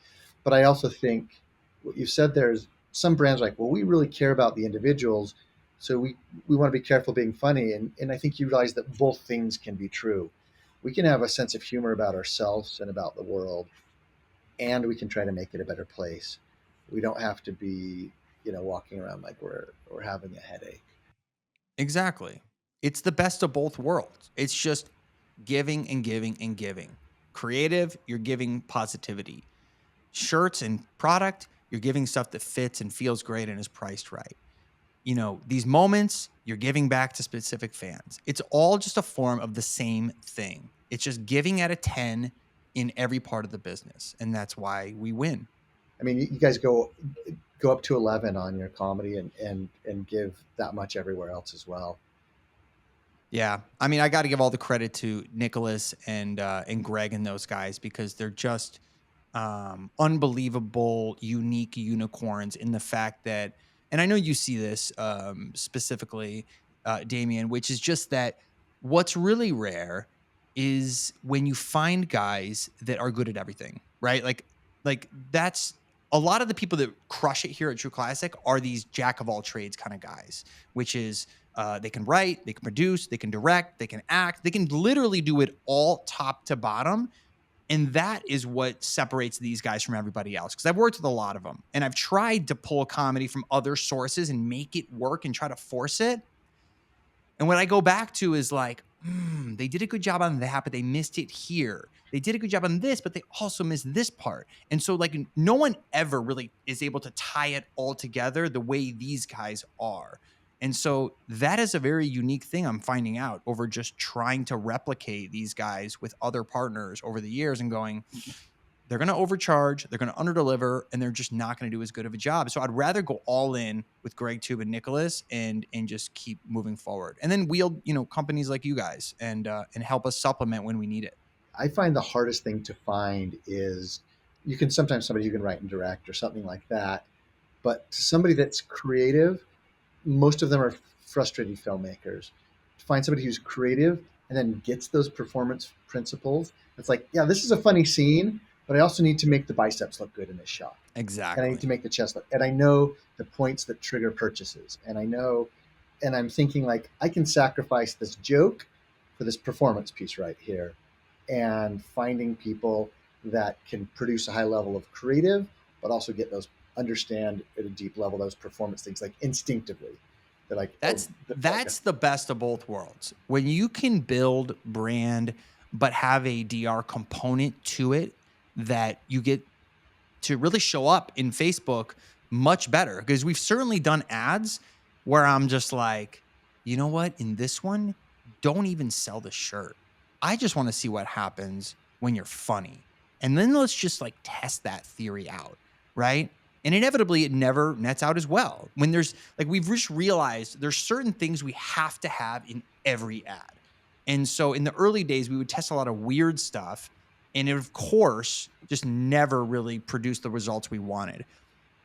But I also think what you said there's some brands like, well, we really care about the individuals, so we want to be careful being funny. And I think you realize that both things can be true. We can have a sense of humor about ourselves and about the world, and we can try to make it a better place. We don't have to be, walking around like we're having a headache. Exactly. It's the best of both worlds. It's just giving and giving and giving. Creative, you're giving positivity. Shirts and product, you're giving stuff that fits and feels great and is priced right. These moments, you're giving back to specific fans. It's all just a form of the same thing. It's just giving at a 10 in every part of the business. And that's why we win. I mean, you guys go up to 11 on your comedy and give that much everywhere else as well. Yeah. I mean, I got to give all the credit to Nicholas and Greg and those guys because they're just unbelievable, unique unicorns in the fact that, and I know you see this specifically, Damian, which is just that what's really rare is when you find guys that are good at everything, right? Like that's a lot of the people that crush it here at True Classic are these jack of all trades kind of guys, which is they can write, they can produce, they can direct, they can act, they can literally do it all top to bottom. And that is what separates these guys from everybody else. Because I've worked with a lot of them and I've tried to pull comedy from other sources and make it work and try to force it. And what I go back to is like, they did a good job on that, but they missed it here. They did a good job on this, but they also missed this part. And so, like, no one ever really is able to tie it all together the way these guys are. And so that is a very unique thing I'm finding out over just trying to replicate these guys with other partners over the years and going, they're going to overcharge, they're going to underdeliver, and they're just not going to do as good of a job. So I'd rather go all in with Greg Tube and Nicholas and just keep moving forward, and then wield companies like you guys and help us supplement when we need it. I find the hardest thing to find is you can sometimes somebody who can write and direct or something like that, but somebody that's creative, most of them are frustrated filmmakers. To find somebody who's creative and then gets those performance principles, it's like, yeah, this is a funny scene, but I also need to make the biceps look good in this shot. Exactly. And I need to make the chest look. And I know the points that trigger purchases. And I know, and I'm thinking like, I can sacrifice this joke for this performance piece right here. And finding people that can produce a high level of creative, but also get those, understand at a deep level those performance things like instinctively. They're like, That's the best of both worlds. When you can build brand, but have a DR component to it that you get to really show up in Facebook much better. Because we've certainly done ads where I'm just like, you know what? In this one, don't even sell the shirt. I just want to see what happens when you're funny. And then let's just like test that theory out, right? And inevitably, it never nets out as well. When there's like, we've just realized there's certain things we have to have in every ad. And so in the early days, we would test a lot of weird stuff. And it, of course, just never really produced the results we wanted.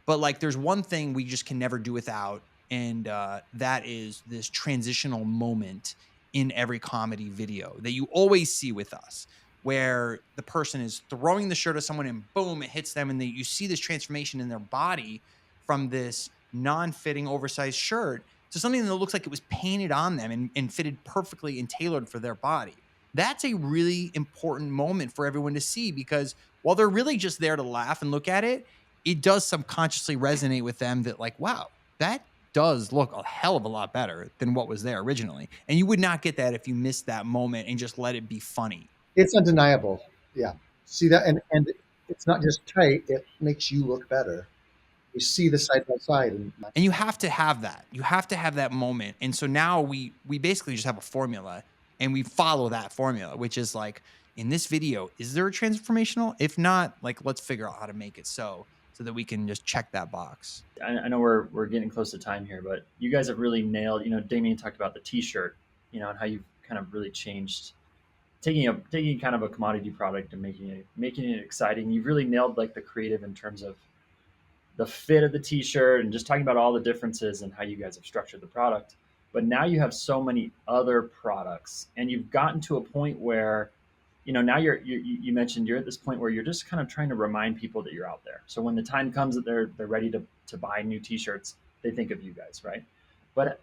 But like, there's one thing we just can never do without. And that is this transitional moment in every comedy video that you always see with us, where the person is throwing the shirt at someone and boom, it hits them. And then you see this transformation in their body from this non-fitting oversized shirt to something that looks like it was painted on them and fitted perfectly and tailored for their body. That's a really important moment for everyone to see, because while they're really just there to laugh and look at it, it does subconsciously resonate with them that like, wow, that does look a hell of a lot better than what was there originally. And you would not get that if you missed that moment and just let it be funny. It's undeniable. Yeah. See that? And it's not just tight, it makes you look better. You see the side by side. And you have to have that. You have to have that moment. And so now we basically just have a formula and we follow that formula, which is like, in this video, is there a transformational? If not, like, let's figure out how to make it so that we can just check that box. I know we're getting close to time here, but you guys have really nailed, Damian talked about the t-shirt, and how you've kind of really changed taking kind of a commodity product and making it exciting. You've really nailed like the creative in terms of the fit of the t-shirt and just talking about all the differences and how you guys have structured the product. But now you have so many other products and you've gotten to a point where, now you mentioned you're at this point where you're just kind of trying to remind people that you're out there. So when the time comes that they're ready to buy new t-shirts, they think of you guys, right? But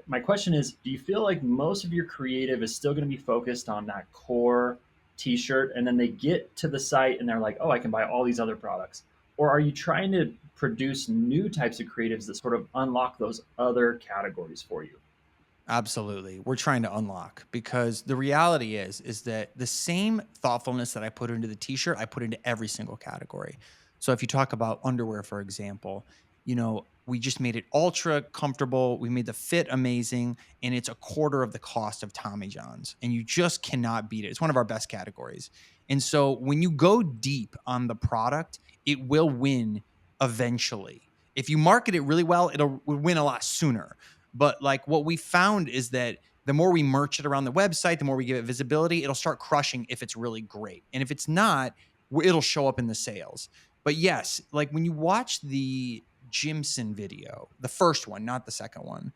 my question is, do you feel like most of your creative is still going to be focused on that core t-shirt and then they get to the site and they're like, oh, I can buy all these other products? Or are you trying to produce new types of creatives that sort of unlock those other categories for you? Absolutely. We're trying to unlock, because the reality is that the same thoughtfulness that I put into the t-shirt, I put into every single category. So if you talk about underwear, for example, we just made it ultra comfortable. We made the fit amazing, and it's a quarter of the cost of Tommy John's, and you just cannot beat it. It's one of our best categories. And so when you go deep on the product, it will win eventually. If you market it really well, it'll win a lot sooner. But like what we found is that the more we merch it around the website, the more we give it visibility, it'll start crushing if it's really great. And if it's not, it'll show up in the sales. But yes, like when you watch the Jimson video, the first one, not the second one,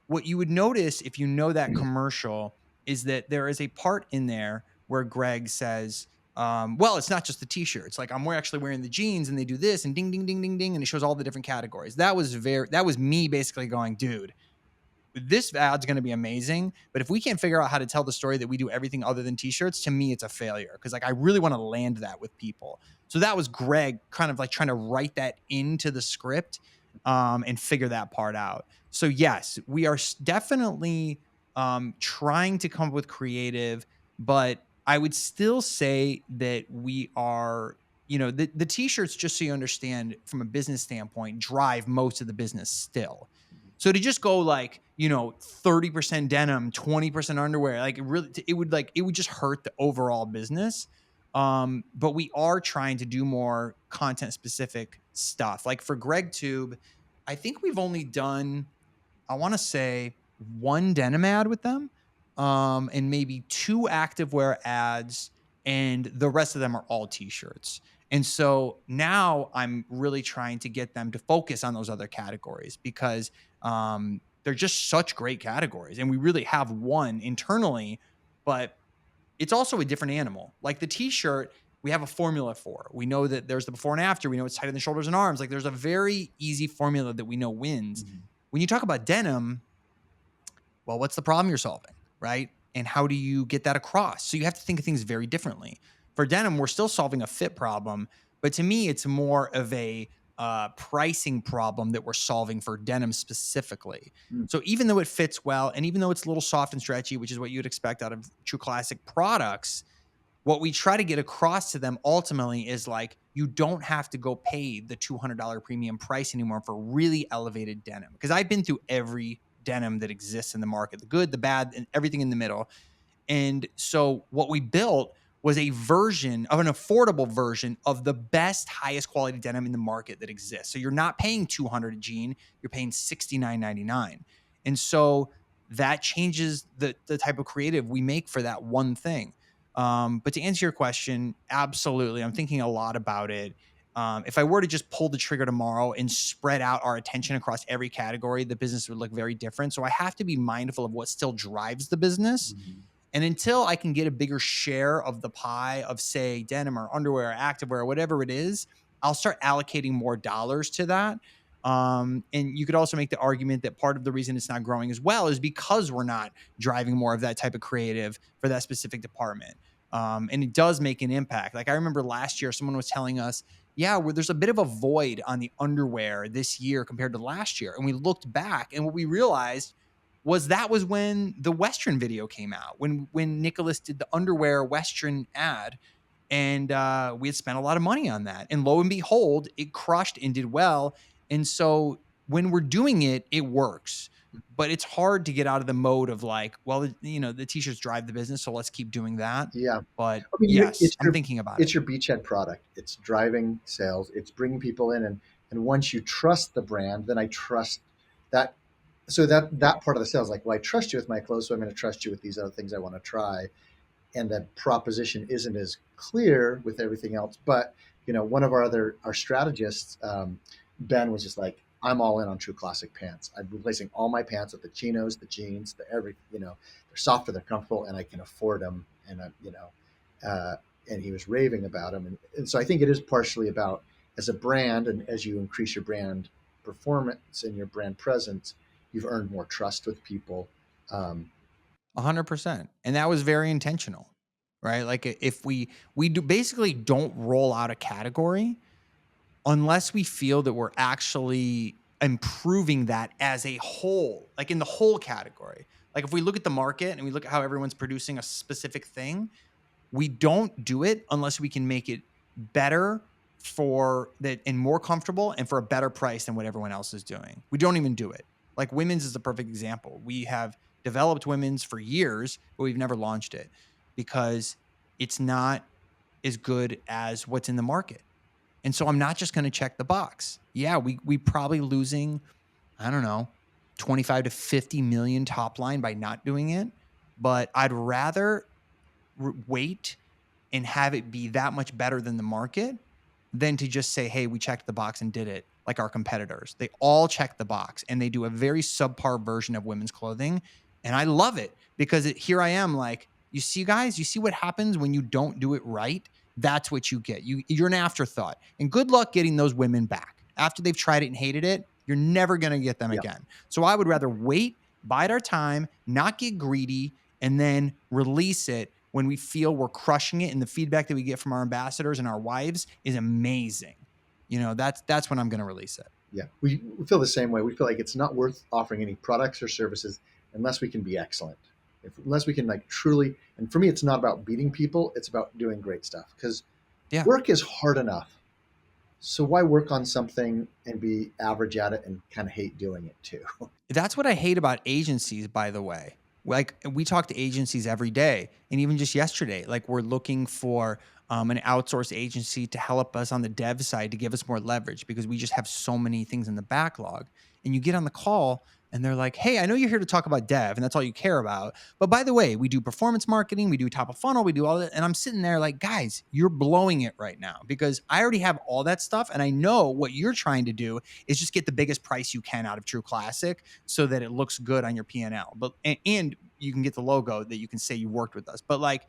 what you would notice if you know that commercial is that there is a part in there where Greg says, Well, it's not just the t-shirts. Like I'm actually wearing the jeans and they do this and ding, ding, ding, ding, ding. And it shows all the different categories. That was me basically going, dude, this ad's going to be amazing. But if we can't figure out how to tell the story that we do everything other than t-shirts, to me, it's a failure. Cause like, I really want to land that with people. So that was Greg kind of like trying to write that into the script, and figure that part out. So yes, we are definitely, trying to come up with creative, but I would still say that we are, the t-shirts, just so you understand from a business standpoint, drive most of the business still. So to just go like, 30% denim, 20% underwear, like it would just hurt the overall business. But we are trying to do more content specific stuff. Like for GregTube, I think we've only done, I want to say, one denim ad with them, and maybe 2 activewear ads, and the rest of them are all t-shirts. And so now I'm really trying to get them to focus on those other categories because they're just such great categories. And we really have one internally, but it's also a different animal. Like the t-shirt, we have a formula for. We know that there's the before and after. We know it's tight in the shoulders and arms. Like there's a very easy formula that we know wins. Mm-hmm. When you talk about denim, well, what's the problem you're solving, right? And how do you get that across? So you have to think of things very differently. For denim, we're still solving a fit problem, but to me, it's more of a pricing problem that we're solving for denim specifically. So even though it fits well, and even though it's a little soft and stretchy, which is what you'd expect out of true classic products, what we try to get across to them ultimately is like, you don't have to go pay the $200 premium price anymore for really elevated denim. Because I've been through every denim that exists in the market, the good, the bad, and everything in the middle. And so what we built was a version of an affordable version of the best, highest quality denim in the market that exists. So you're not paying $200 a jean, you're paying $69.99. And so that changes the type of creative we make for that one thing. But to answer your question, absolutely. I'm thinking a lot about it. If I were to just pull the trigger tomorrow and spread out our attention across every category, the business would look very different. So I have to be mindful of what still drives the business. Mm-hmm. And until I can get a bigger share of the pie of, say, denim or underwear or activewear or whatever it is, I'll start allocating more dollars to that. And you could also make the argument that part of the reason it's not growing as well is because we're not driving more of that type of creative for that specific department. And it does make an impact. Like I remember last year, someone was telling us, yeah, there's a bit of a void on the underwear this year compared to last year. And we looked back and what we realized was that was when the Western video came out, when Nicholas did the underwear Western ad, and we had spent a lot of money on that. And lo and behold, it crushed and did well. And so when we're doing it, it works. But it's hard to get out of the mode of like, well, the t-shirts drive the business, so let's keep doing that. Yeah. But I mean, yes, I'm thinking about it's it. your beachhead product. It's driving sales. It's bringing people in, and once you trust the brand, then I trust that. So that part of the sales, like, well, I trust you with my clothes, so I'm going to trust you with these other things I want to try. And the proposition isn't as clear with everything else. But one of our strategists, Ben, was just like, I'm all in on true classic pants. I'm replacing all my pants with the chinos, the jeans, they're softer, they're comfortable, and I can afford them. And and he was raving about them. And so I think it is partially about, as a brand, and as you increase your brand performance and your brand presence, you've earned more trust with people. 100%. And that was very intentional, right? Like if we basically don't roll out a category unless we feel that we're actually improving that as a whole, like in the whole category. Like if we look at the market and we look at how everyone's producing a specific thing, we don't do it unless we can make it better for that and more comfortable and for a better price than what everyone else is doing. We don't even do it. Like women's is a perfect example. We have developed women's for years, but we've never launched it because it's not as good as what's in the market. And so I'm not just going to check the box. Yeah, we probably losing, I don't know, 25 to 50 million top line by not doing it. But I'd rather wait and have it be that much better than the market than to just say, hey, we checked the box and did it like our competitors. They all check the box and they do a very subpar version of women's clothing. And I love it because here I am like, you see guys, you see what happens when you don't do it right that's what you get. You're an afterthought. And good luck getting those women back. After they've tried it and hated it, you're never going to get them again. So I would rather wait, bide our time, not get greedy, and then release it when we feel we're crushing it. And the feedback that we get from our ambassadors and our wives is amazing. That's when I'm going to release it. Yeah, we feel the same way. We feel like it's not worth offering any products or services unless we can be excellent. Unless we can like truly, and for me, it's not about beating people. It's about doing great stuff because work is hard enough. So why work on something and be average at it and kind of hate doing it too? That's what I hate about agencies, by the way. Like we talk to agencies every day, and even just yesterday, like we're looking for an outsourced agency to help us on the dev side to give us more leverage because we just have so many things in the backlog. And you get on the call and they're like, hey, I know you're here to talk about dev and that's all you care about. But by the way, we do performance marketing, we do top of funnel, we do all that. And I'm sitting there like, guys, you're blowing it right now because I already have all that stuff. And I know what you're trying to do is just get the biggest price you can out of True Classic so that it looks good on your P&L. But and you can get the logo that you can say you worked with us. But like,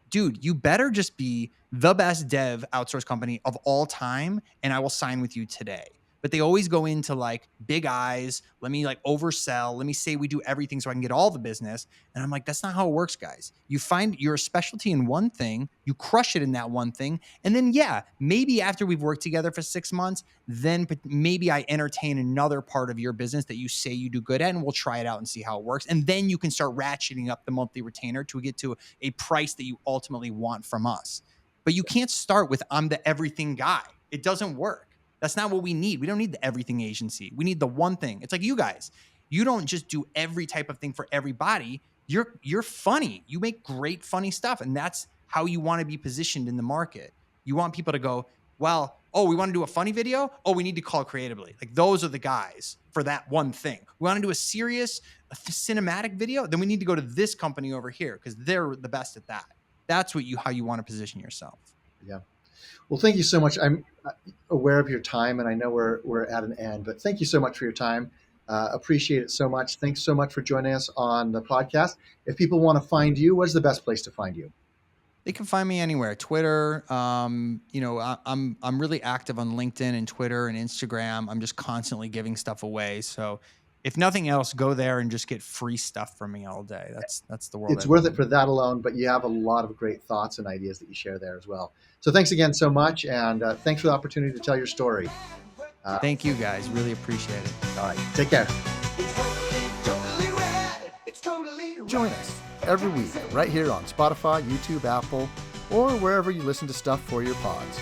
dude, you better just be the best dev outsource company of all time, and I will sign with you today. But they always go into like big eyes. Let me like oversell. Let me say we do everything so I can get all the business. And I'm like, that's not how it works, guys. You find your specialty in one thing, you crush it in that one thing. And then, maybe after we've worked together for 6 months, then maybe I entertain another part of your business that you say you do good at, and we'll try it out and see how it works. And then you can start ratcheting up the monthly retainer to get to a price that you ultimately want from us. But you can't start with, I'm the everything guy. It doesn't work. That's not what we need. We don't need the everything agency. We need the one thing. It's like you guys. You don't just do every type of thing for everybody. You're funny. You make great funny stuff, and that's how you want to be positioned in the market. You want people to go, well, we want to do a funny video? We need to call Creatively. Like those are the guys for that one thing. We want to do a serious cinematic video? Then we need to go to this company over here because they're the best at that. That's how you want to position yourself. Yeah. Well, thank you so much. I'm aware of your time, and I know we're at an end, but thank you so much for your time. Appreciate it so much. Thanks so much for joining us on the podcast. If people want to find you, what's the best place to find you? They can find me anywhere. Twitter. I'm really active on LinkedIn and Twitter and Instagram. I'm just constantly giving stuff away. So if nothing else, go there and just get free stuff from me all day. That's the world. It's worth it for that alone, but you have a lot of great thoughts and ideas that you share there as well. So thanks again so much, and thanks for the opportunity to tell your story. Thank you, guys. Really appreciate it. All right. Take care. Totally rad. It's totally rad. Join us every week right here on Spotify, YouTube, Apple, or wherever you listen to stuff for your pods.